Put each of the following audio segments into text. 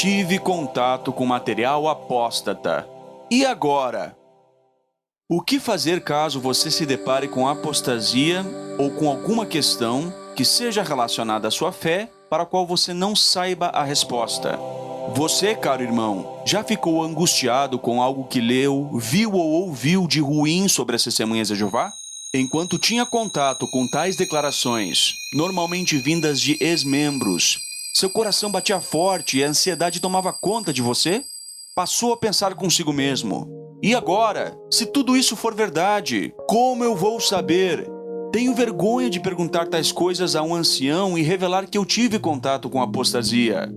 tive contato com material apóstata. E agora? O que fazer caso você se depare com apostasia ou com alguma questão que seja relacionada à sua fé para a qual você não saiba a resposta? Você, caro irmão, já ficou angustiado com algo que leu, viu ou ouviu de ruim sobre as testemunhas de Jeová? Enquanto tinha contato com tais declarações, normalmente vindas de ex-membros, seu coração batia forte e a ansiedade tomava conta de você? Passou a pensar consigo mesmo: e agora? Se tudo isso for verdade, como eu vou saber? Tenho vergonha de perguntar tais coisas a um ancião e revelar que eu tive contato com apostasia.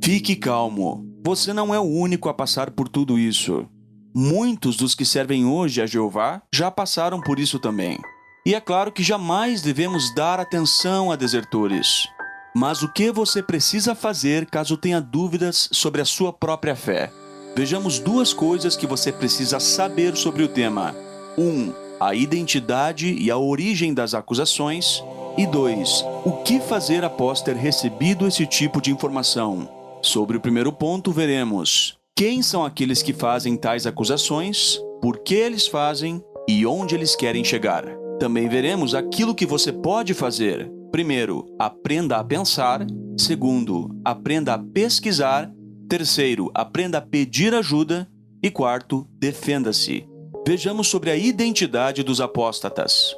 Fique calmo, você não é o único a passar por tudo isso. Muitos dos que servem hoje a Jeová já passaram por isso também. E é claro que jamais devemos dar atenção a desertores. Mas o que você precisa fazer caso tenha dúvidas sobre a sua própria fé? Vejamos duas coisas que você precisa saber sobre o tema. 1. A identidade e a origem das acusações. E 2. O que fazer após ter recebido esse tipo de informação? Sobre o primeiro ponto, veremos quem são aqueles que fazem tais acusações, por que eles fazem e onde eles querem chegar. Também veremos aquilo que você pode fazer. Primeiro, aprenda a pensar. Segundo, aprenda a pesquisar. Terceiro, aprenda a pedir ajuda. E quarto, defenda-se. Vejamos sobre a identidade dos apóstatas.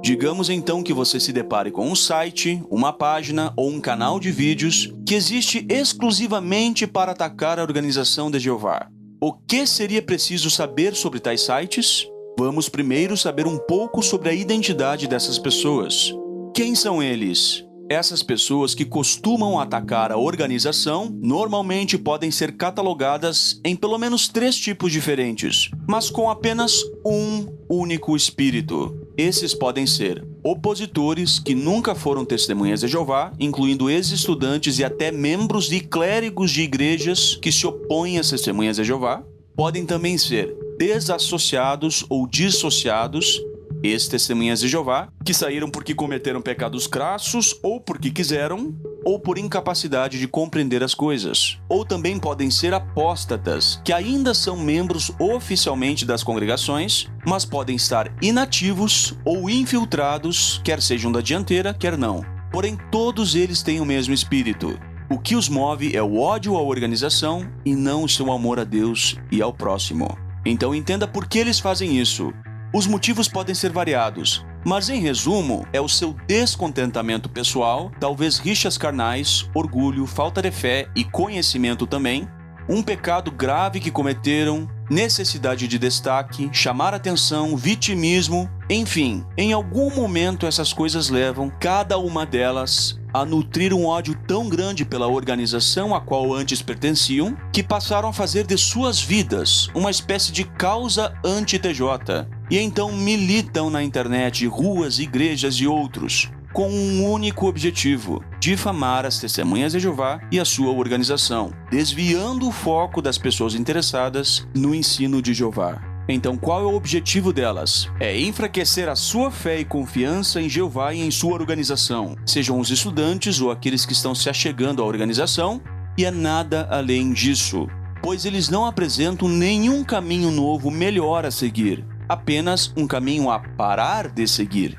Digamos então que você se depare com um site, uma página ou um canal de vídeos que existe exclusivamente para atacar a organização de Jeová. O que seria preciso saber sobre tais sites? Vamos primeiro saber um pouco sobre a identidade dessas pessoas. Quem são eles? Essas pessoas que costumam atacar a organização normalmente podem ser catalogadas em pelo menos 3 tipos diferentes, mas com apenas um único espírito. Esses podem ser opositores que nunca foram testemunhas de Jeová, incluindo ex-estudantes e até membros e clérigos de igrejas que se opõem às testemunhas de Jeová. Podem também ser desassociados ou dissociados, ex-testemunhas de Jeová, que saíram porque cometeram pecados crassos, ou porque quiseram, ou por incapacidade de compreender as coisas. Ou também podem ser apóstatas, que ainda são membros oficialmente das congregações, mas podem estar inativos ou infiltrados, quer sejam da dianteira, quer não. Porém, todos eles têm o mesmo espírito. O que os move é o ódio à organização e não o seu amor a Deus e ao próximo. Então entenda por que eles fazem isso. Os motivos podem ser variados, mas em resumo, é o seu descontentamento pessoal, talvez rixas carnais, orgulho, falta de fé e conhecimento também, um pecado grave que cometeram, necessidade de destaque, chamar atenção, vitimismo, enfim, em algum momento essas coisas levam, cada uma delas, a nutrir um ódio tão grande pela organização a qual antes pertenciam, que passaram a fazer de suas vidas uma espécie de causa anti-TJ. E então militam na internet, ruas, igrejas e outros, com um único objetivo: difamar as testemunhas de Jeová e a sua organização, desviando o foco das pessoas interessadas no ensino de Jeová. Então, qual é o objetivo delas? É enfraquecer a sua fé e confiança em Jeová e em sua organização, sejam os estudantes ou aqueles que estão se achegando à organização, e é nada além disso, pois eles não apresentam nenhum caminho novo melhor a seguir, apenas um caminho a parar de seguir.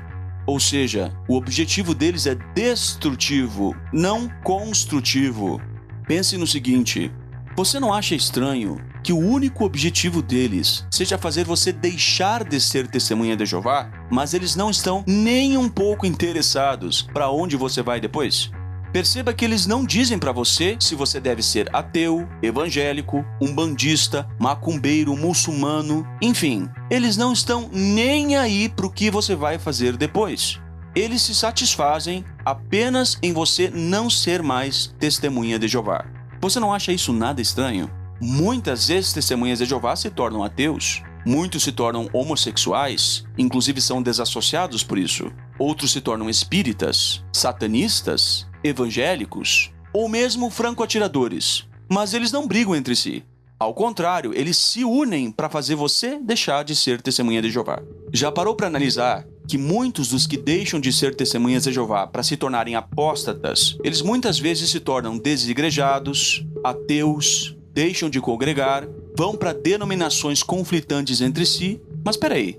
Ou seja, o objetivo deles é destrutivo, não construtivo. Pense no seguinte: você não acha estranho que o único objetivo deles seja fazer você deixar de ser testemunha de Jeová, mas eles não estão nem um pouco interessados para onde você vai depois? Perceba que eles não dizem para você se você deve ser ateu, evangélico, umbandista, macumbeiro, muçulmano, enfim. Eles não estão nem aí para o que você vai fazer depois. Eles se satisfazem apenas em você não ser mais testemunha de Jeová. Você não acha isso nada estranho? Muitas ex-testemunhas de Jeová se tornam ateus. Muitos se tornam homossexuais, inclusive são desassociados por isso. Outros se tornam espíritas, satanistas, evangélicos ou mesmo franco-atiradores. Mas eles não brigam entre si. Ao contrário, eles se unem para fazer você deixar de ser testemunha de Jeová. Já parou para analisar que muitos dos que deixam de ser testemunhas de Jeová para se tornarem apóstatas, eles muitas vezes se tornam desigrejados, ateus, deixam de congregar, vão para denominações conflitantes entre si. Mas peraí,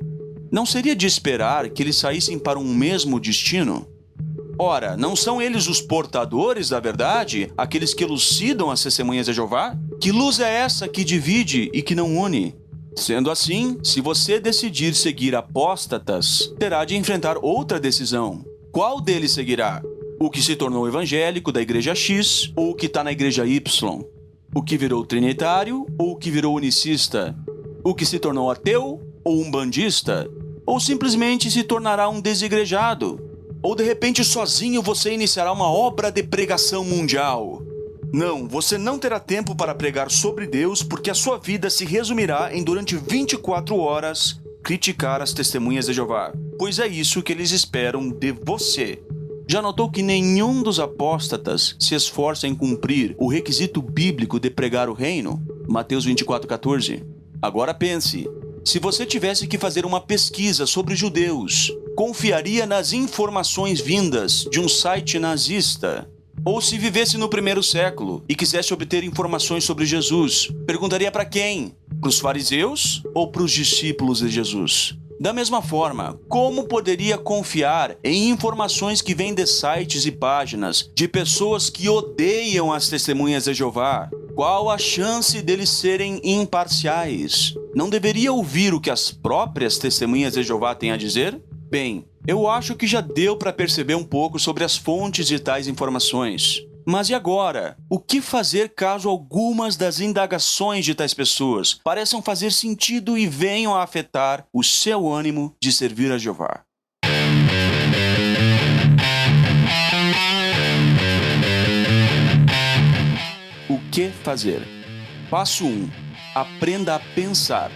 não seria de esperar que eles saíssem para um mesmo destino? Ora, não são eles os portadores da verdade, aqueles que elucidam as testemunhas de Jeová? Que luz é essa que divide e que não une? Sendo assim, se você decidir seguir apóstatas, terá de enfrentar outra decisão. Qual deles seguirá? O que se tornou evangélico da igreja X ou o que está na igreja Y? O que virou trinitário ou o que virou unicista? O que se tornou ateu ou umbandista? Ou simplesmente se tornará um desigrejado? Ou de repente sozinho você iniciará uma obra de pregação mundial? Não, você não terá tempo para pregar sobre Deus porque a sua vida se resumirá em durante 24 horas criticar as testemunhas de Jeová, pois é isso que eles esperam de você. Já notou que nenhum dos apóstatas se esforça em cumprir o requisito bíblico de pregar o reino? Mateus 24:14. Agora pense, se você tivesse que fazer uma pesquisa sobre judeus, confiaria nas informações vindas de um site nazista? Ou se vivesse no primeiro século e quisesse obter informações sobre Jesus, perguntaria para quem? Para os fariseus ou para os discípulos de Jesus? Da mesma forma, como poderia confiar em informações que vêm de sites e páginas de pessoas que odeiam as testemunhas de Jeová? Qual a chance deles serem imparciais? Não deveria ouvir o que as próprias testemunhas de Jeová têm a dizer? Bem, eu acho que já deu para perceber um pouco sobre as fontes de tais informações. Mas e agora? O que fazer caso algumas das indagações de tais pessoas pareçam fazer sentido e venham a afetar o seu ânimo de servir a Jeová? O que fazer? Passo 1. Aprenda a pensar.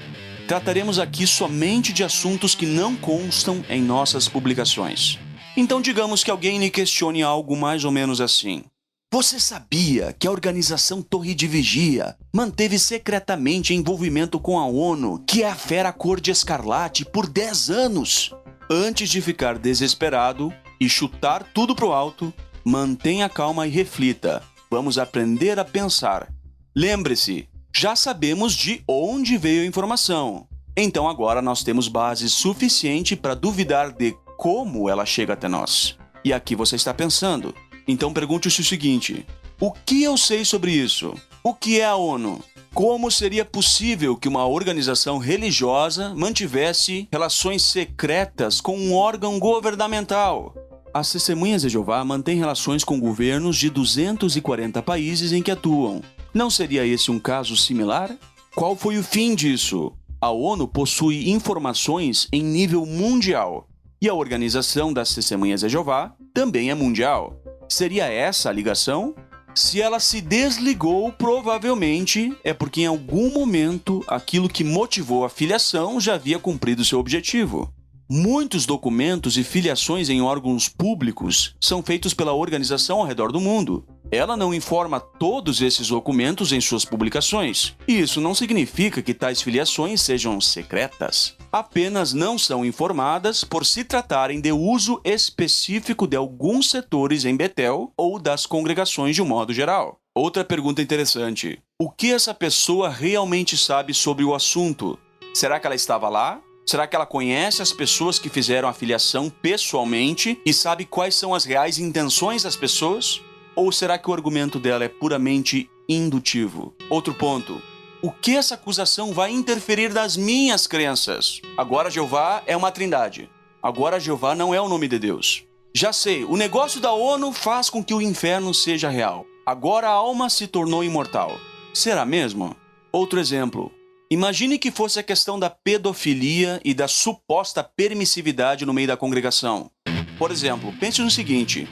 Trataremos aqui somente de assuntos que não constam em nossas publicações. Então digamos que alguém lhe questione algo mais ou menos assim. Você sabia que a organização Torre de Vigia manteve secretamente envolvimento com a ONU, que é a fera cor de escarlate, por 10 anos? Antes de ficar desesperado e chutar tudo pro alto, mantenha calma e reflita. Vamos aprender a pensar. Lembre-se, já sabemos de onde veio a informação. Então agora nós temos base suficiente para duvidar de como ela chega até nós. E aqui você está pensando. Então pergunte-se o seguinte: o que eu sei sobre isso? O que é a ONU? Como seria possível que uma organização religiosa mantivesse relações secretas com um órgão governamental? As testemunhas de Jeová mantêm relações com governos de 240 países em que atuam. Não seria esse um caso similar? Qual foi o fim disso? A ONU possui informações em nível mundial. E a organização das testemunhas de Jeová também é mundial. Seria essa a ligação? Se ela se desligou, provavelmente é porque em algum momento aquilo que motivou a filiação já havia cumprido seu objetivo. Muitos documentos e filiações em órgãos públicos são feitos pela organização ao redor do mundo. Ela não informa todos esses documentos em suas publicações. E isso não significa que tais filiações sejam secretas. Apenas não são informadas por se tratarem de uso específico de alguns setores em Betel ou das congregações de um modo geral. Outra pergunta interessante: o que essa pessoa realmente sabe sobre o assunto? Será que ela estava lá? Será que ela conhece as pessoas que fizeram a filiação pessoalmente e sabe quais são as reais intenções das pessoas? Ou será que o argumento dela é puramente indutivo? Outro ponto: o que essa acusação vai interferir nas minhas crenças? Agora Jeová é uma trindade. Agora Jeová não é o nome de Deus. Já sei, o negócio da ONU faz com que o inferno seja real. Agora a alma se tornou imortal. Será mesmo? Outro exemplo: imagine que fosse a questão da pedofilia e da suposta permissividade no meio da congregação. Por exemplo, pense no seguinte: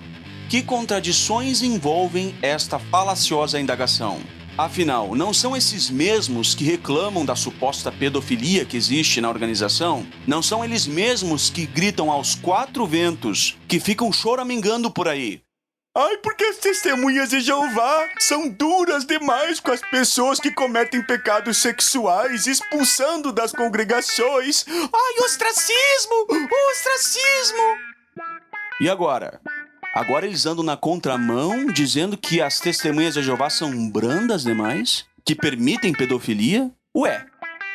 que contradições envolvem esta falaciosa indagação? Afinal, não são esses mesmos que reclamam da suposta pedofilia que existe na organização? Não são eles mesmos que gritam aos 4 ventos, que ficam choramingando por aí: Ai, porque as testemunhas de Jeová são duras demais com as pessoas que cometem pecados sexuais, expulsando das congregações. Ai, ostracismo! Ostracismo! E agora? Agora eles andam na contramão, dizendo que as testemunhas de Jeová são brandas demais? Que permitem pedofilia? Ué,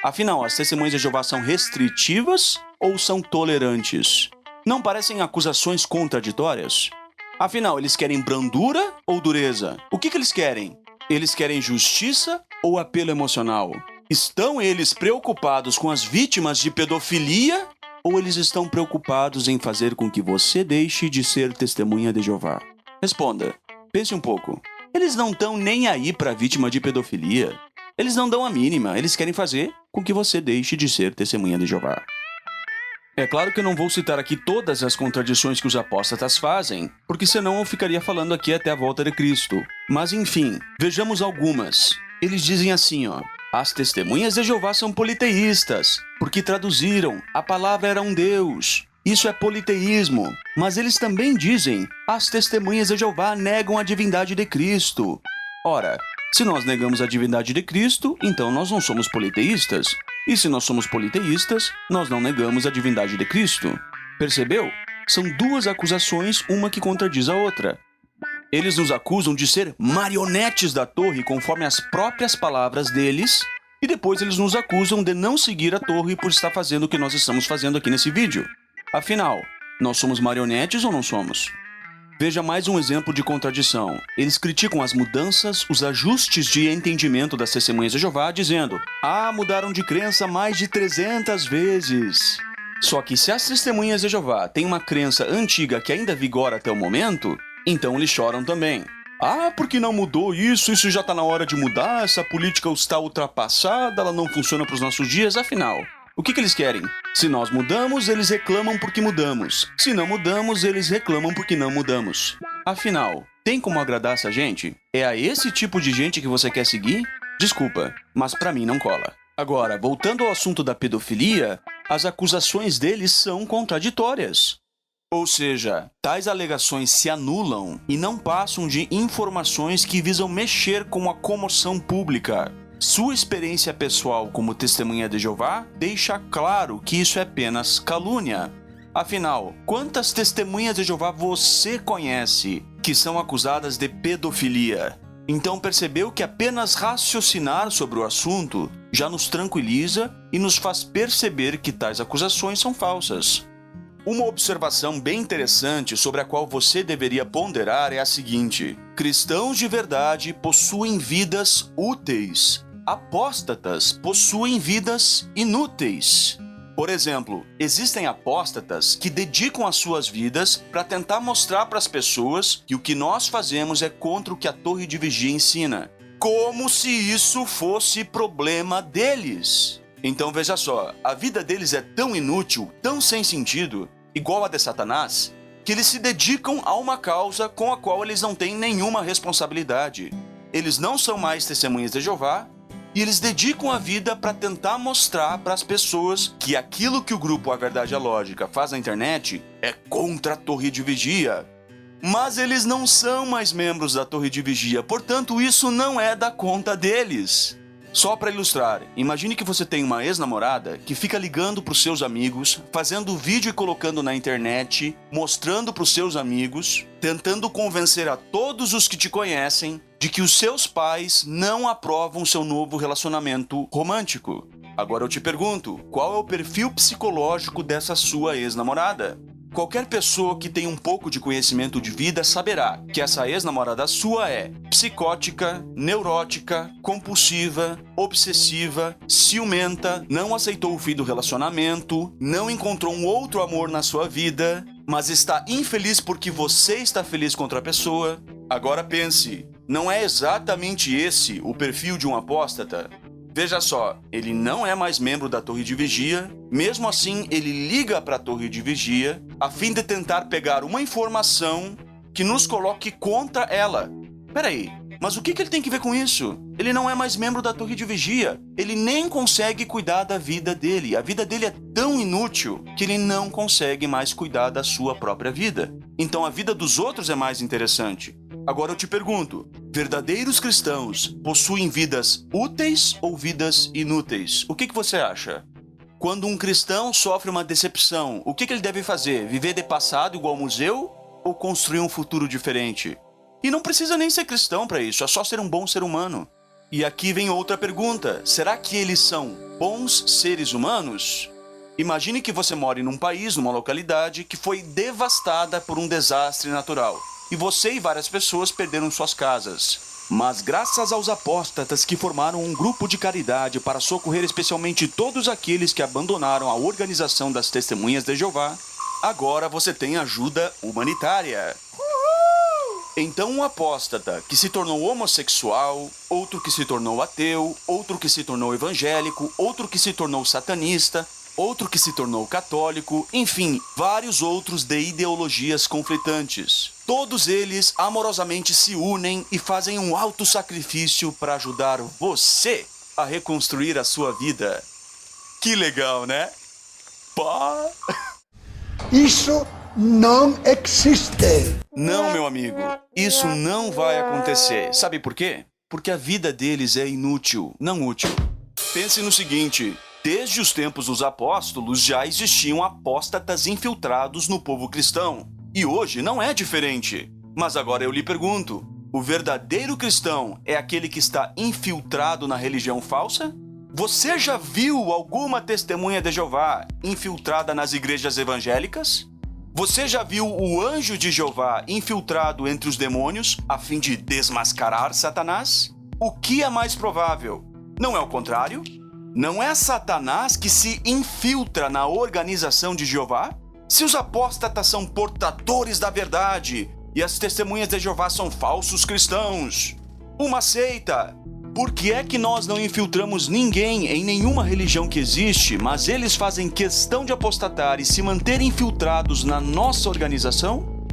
afinal, as testemunhas de Jeová são restritivas ou são tolerantes? Não parecem acusações contraditórias? Afinal, eles querem brandura ou dureza? O que eles querem? Eles querem justiça ou apelo emocional? Estão eles preocupados com as vítimas de pedofilia ou eles estão preocupados em fazer com que você deixe de ser testemunha de Jeová? Responda. Pense um pouco. Eles não estão nem aí para a vítima de pedofilia. Eles não dão a mínima. Eles querem fazer com que você deixe de ser testemunha de Jeová. É claro que eu não vou citar aqui todas as contradições que os apóstatas fazem, porque senão eu ficaria falando aqui até a volta de Cristo. Mas enfim, vejamos algumas. Eles dizem assim, ó: as testemunhas de Jeová são politeístas, porque traduziram, a palavra era um Deus. Isso é politeísmo. Mas eles também dizem, as testemunhas de Jeová negam a divindade de Cristo. Ora, se nós negamos a divindade de Cristo, então nós não somos politeístas. E se nós somos politeístas, nós não negamos a divindade de Cristo. Percebeu? São duas acusações, uma que contradiz a outra. Eles nos acusam de ser marionetes da torre, conforme as próprias palavras deles, e depois eles nos acusam de não seguir a torre por estar fazendo o que nós estamos fazendo aqui nesse vídeo. Afinal, nós somos marionetes ou não somos? Veja mais um exemplo de contradição. Eles criticam as mudanças, os ajustes de entendimento das testemunhas de Jeová, dizendo: mudaram de crença mais de 300 vezes. Só que se as testemunhas de Jeová têm uma crença antiga que ainda vigora até o momento, então eles choram também. Porque não mudou isso já está na hora de mudar, essa política está ultrapassada, ela não funciona para os nossos dias, afinal. O que eles querem? Se nós mudamos, eles reclamam porque mudamos. Se não mudamos, eles reclamam porque não mudamos. Afinal, tem como agradar essa gente? É a esse tipo de gente que você quer seguir? Desculpa, mas pra mim não cola. Agora, voltando ao assunto da pedofilia, as acusações deles são contraditórias. Ou seja, tais alegações se anulam e não passam de informações que visam mexer com a comoção pública. Sua experiência pessoal como testemunha de Jeová deixa claro que isso é apenas calúnia. Afinal, quantas testemunhas de Jeová você conhece que são acusadas de pedofilia? Então percebeu que apenas raciocinar sobre o assunto já nos tranquiliza e nos faz perceber que tais acusações são falsas. Uma observação bem interessante sobre a qual você deveria ponderar é a seguinte: cristãos de verdade possuem vidas úteis. Apóstatas possuem vidas inúteis. Por exemplo, existem apóstatas que dedicam as suas vidas para tentar mostrar para as pessoas que o que nós fazemos é contra o que a Torre de Vigia ensina. Como se isso fosse problema deles. Então veja só, a vida deles é tão inútil, tão sem sentido, igual a de Satanás, que eles se dedicam a uma causa com a qual eles não têm nenhuma responsabilidade. Eles não são mais testemunhas de Jeová, e eles dedicam a vida para tentar mostrar para as pessoas que aquilo que o grupo A Verdade e a Lógica faz na internet é contra a Torre de Vigia. Mas eles não são mais membros da Torre de Vigia, portanto isso não é da conta deles. Só para ilustrar, imagine que você tem uma ex-namorada que fica ligando para os seus amigos, fazendo vídeo e colocando na internet, mostrando para os seus amigos, tentando convencer a todos os que te conhecem de que os seus pais não aprovam seu novo relacionamento romântico. Agora eu te pergunto, qual é o perfil psicológico dessa sua ex-namorada? Qualquer pessoa que tenha um pouco de conhecimento de vida saberá que essa ex-namorada sua é psicótica, neurótica, compulsiva, obsessiva, ciumenta, não aceitou o fim do relacionamento, não encontrou um outro amor na sua vida, mas está infeliz porque você está feliz com outra pessoa. Agora pense, não é exatamente esse o perfil de um apóstata? Veja só, ele não é mais membro da Torre de Vigia, mesmo assim ele liga para a Torre de Vigia a fim de tentar pegar uma informação que nos coloque contra ela. Peraí, mas o que ele tem que ver com isso? Ele não é mais membro da Torre de Vigia, ele nem consegue cuidar da vida dele. A vida dele é tão inútil que ele não consegue mais cuidar da sua própria vida. Então a vida dos outros é mais interessante. Agora eu te pergunto, verdadeiros cristãos possuem vidas úteis ou vidas inúteis? O que você acha? Quando um cristão sofre uma decepção, o que ele deve fazer? Viver de passado igual ao museu ou construir um futuro diferente? E não precisa nem ser cristão para isso, é só ser um bom ser humano. E aqui vem outra pergunta, será que eles são bons seres humanos? Imagine que você mora num país, numa localidade que foi devastada por um desastre natural. E você e várias pessoas perderam suas casas. Mas graças aos apóstatas que formaram um grupo de caridade para socorrer especialmente todos aqueles que abandonaram a organização das Testemunhas de Jeová, agora você tem ajuda humanitária. Então um apóstata que se tornou homossexual, outro que se tornou ateu, outro que se tornou evangélico, outro que se tornou satanista, outro que se tornou católico, enfim, vários outros de ideologias conflitantes. Todos eles amorosamente se unem e fazem um alto sacrifício para ajudar você a reconstruir a sua vida. Que legal, né? Pá! Isso não existe. Não, meu amigo, isso não vai acontecer. Sabe por quê? Porque a vida deles é inútil, não útil. Pense no seguinte, desde os tempos dos apóstolos já existiam apóstatas infiltrados no povo cristão. E hoje não é diferente. Mas agora eu lhe pergunto, o verdadeiro cristão é aquele que está infiltrado na religião falsa? Você já viu alguma testemunha de Jeová infiltrada nas igrejas evangélicas? Você já viu o anjo de Jeová infiltrado entre os demônios a fim de desmascarar Satanás? O que é mais provável? Não é o contrário? Não é Satanás que se infiltra na organização de Jeová? Se os apóstatas são portadores da verdade e as testemunhas de Jeová são falsos cristãos, uma seita, por que é que nós não infiltramos ninguém em nenhuma religião que existe, mas eles fazem questão de apostatar e se manter infiltrados na nossa organização?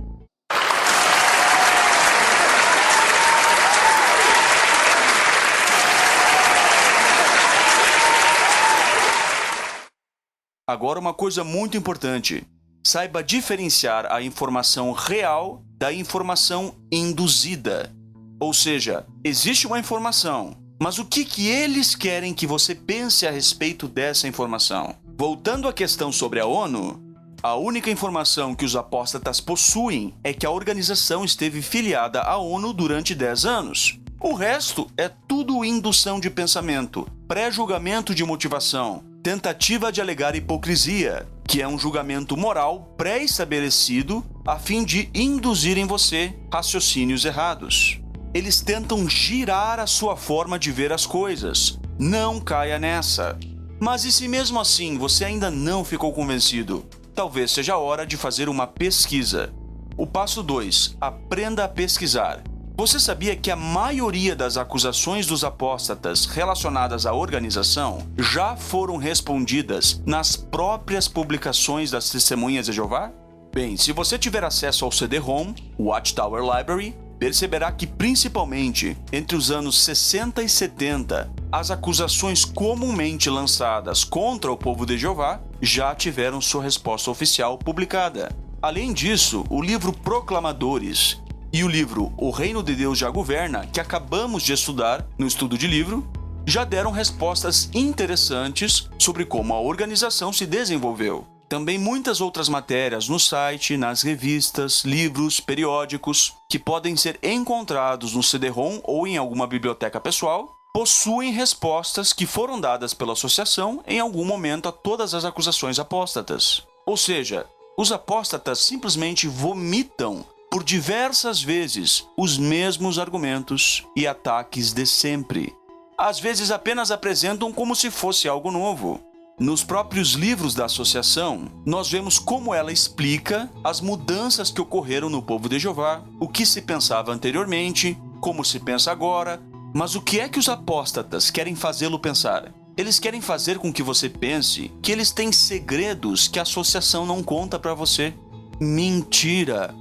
Agora uma coisa muito importante. Saiba diferenciar a informação real da informação induzida. Ou seja, existe uma informação, mas o que eles querem que você pense a respeito dessa informação? Voltando à questão sobre a ONU, a única informação que os apóstatas possuem é que a organização esteve filiada à ONU durante 10 anos. O resto é tudo indução de pensamento, pré-julgamento de motivação, tentativa de alegar hipocrisia, que é um julgamento moral pré-estabelecido a fim de induzir em você raciocínios errados. Eles tentam girar a sua forma de ver as coisas. Não caia nessa. Mas e se mesmo assim você ainda não ficou convencido? Talvez seja a hora de fazer uma pesquisa. O passo 2. Aprenda a pesquisar. Você sabia que a maioria das acusações dos apóstatas relacionadas à organização já foram respondidas nas próprias publicações das Testemunhas de Jeová? Bem, se você tiver acesso ao CD-ROM, Watchtower Library, perceberá que principalmente entre os anos 60 e 70, as acusações comumente lançadas contra o povo de Jeová já tiveram sua resposta oficial publicada. Além disso, o livro Proclamadores e o livro O Reino de Deus Já Governa, que acabamos de estudar no estudo de livro, já deram respostas interessantes sobre como a organização se desenvolveu. Também muitas outras matérias no site, nas revistas, livros, periódicos, que podem ser encontrados no CD-ROM ou em alguma biblioteca pessoal, possuem respostas que foram dadas pela associação em algum momento a todas as acusações apóstatas. Ou seja, os apóstatas simplesmente vomitam por diversas vezes os mesmos argumentos e ataques de sempre. Às vezes apenas apresentam como se fosse algo novo. Nos próprios livros da associação, nós vemos como ela explica as mudanças que ocorreram no povo de Jeová, o que se pensava anteriormente, como se pensa agora, mas o que é que os apóstatas querem fazê-lo pensar? Eles querem fazer com que você pense que eles têm segredos que a associação não conta para você. Mentira!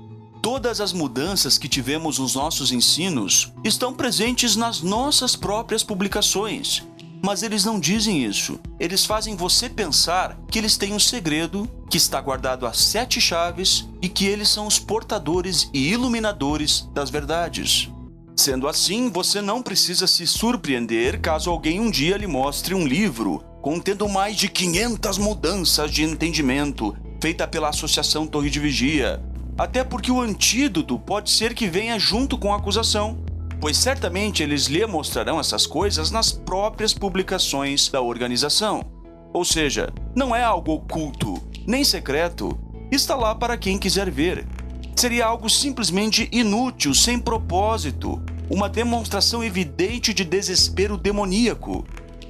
Todas as mudanças que tivemos nos nossos ensinos estão presentes nas nossas próprias publicações. Mas eles não dizem isso. Eles fazem você pensar que eles têm um segredo que está guardado a 7 chaves e que eles são os portadores e iluminadores das verdades. Sendo assim, você não precisa se surpreender caso alguém um dia lhe mostre um livro contendo mais de 500 mudanças de entendimento feita pela Associação Torre de Vigia. Até porque o antídoto pode ser que venha junto com a acusação, pois certamente eles lhe mostrarão essas coisas nas próprias publicações da organização. Ou seja, não é algo oculto, nem secreto, está lá para quem quiser ver. Seria algo simplesmente inútil, sem propósito, uma demonstração evidente de desespero demoníaco.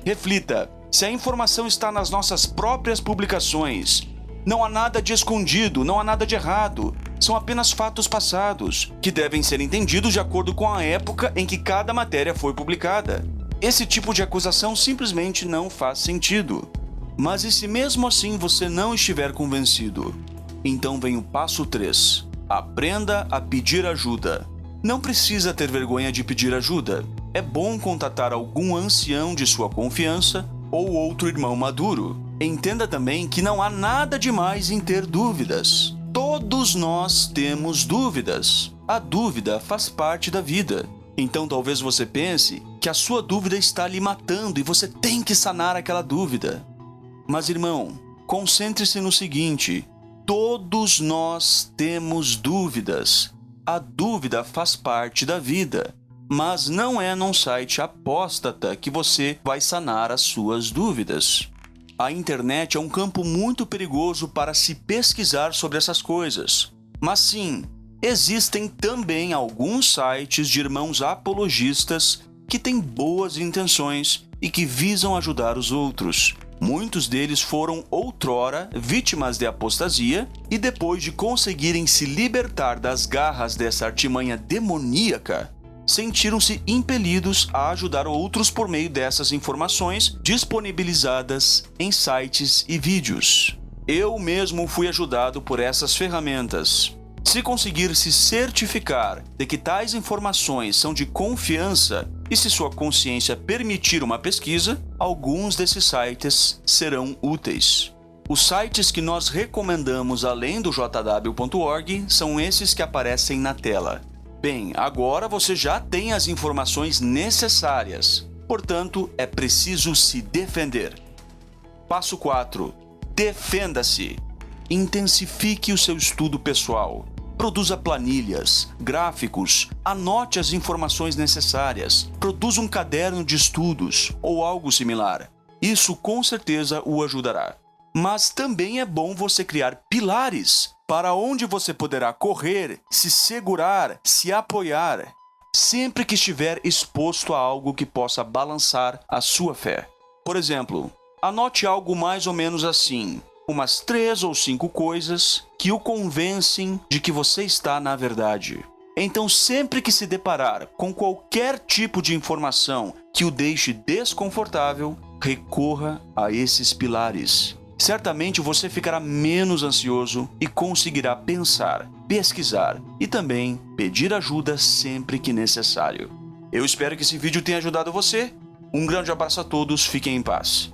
Reflita, se a informação está nas nossas próprias publicações, não há nada de escondido, não há nada de errado. São apenas fatos passados, que devem ser entendidos de acordo com a época em que cada matéria foi publicada. Esse tipo de acusação simplesmente não faz sentido. Mas e se mesmo assim você não estiver convencido? Então vem o passo 3. Aprenda a pedir ajuda. Não precisa ter vergonha de pedir ajuda. É bom contatar algum ancião de sua confiança ou outro irmão maduro. Entenda também que não há nada demais em ter dúvidas. Todos nós temos dúvidas. A dúvida faz parte da vida. Então talvez você pense que a sua dúvida está lhe matando e você tem que sanar aquela dúvida. Mas irmão, concentre-se no seguinte: todos nós temos dúvidas. A dúvida faz parte da vida. Mas não é num site apóstata que você vai sanar as suas dúvidas. A internet é um campo muito perigoso para se pesquisar sobre essas coisas. Mas sim, existem também alguns sites de irmãos apologistas que têm boas intenções e que visam ajudar os outros. Muitos deles foram outrora vítimas de apostasia e depois de conseguirem se libertar das garras dessa artimanha demoníaca, sentiram-se impelidos a ajudar outros por meio dessas informações disponibilizadas em sites e vídeos. Eu mesmo fui ajudado por essas ferramentas. Se conseguir se certificar de que tais informações são de confiança e se sua consciência permitir uma pesquisa, alguns desses sites serão úteis. Os sites que nós recomendamos além do jw.org são esses que aparecem na tela. Bem, agora você já tem as informações necessárias, portanto, é preciso se defender. Passo 4. Defenda-se. Intensifique o seu estudo pessoal. Produza planilhas, gráficos, anote as informações necessárias, produza um caderno de estudos ou algo similar. Isso com certeza o ajudará. Mas também é bom você criar pilares para onde você poderá correr, se segurar, se apoiar, sempre que estiver exposto a algo que possa balançar a sua fé. Por exemplo, anote algo mais ou menos assim: umas 3 ou 5 coisas que o convencem de que você está na verdade. Então, sempre que se deparar com qualquer tipo de informação que o deixe desconfortável, recorra a esses pilares. Certamente você ficará menos ansioso e conseguirá pensar, pesquisar e também pedir ajuda sempre que necessário. Eu espero que esse vídeo tenha ajudado você. Um grande abraço a todos, fiquem em paz.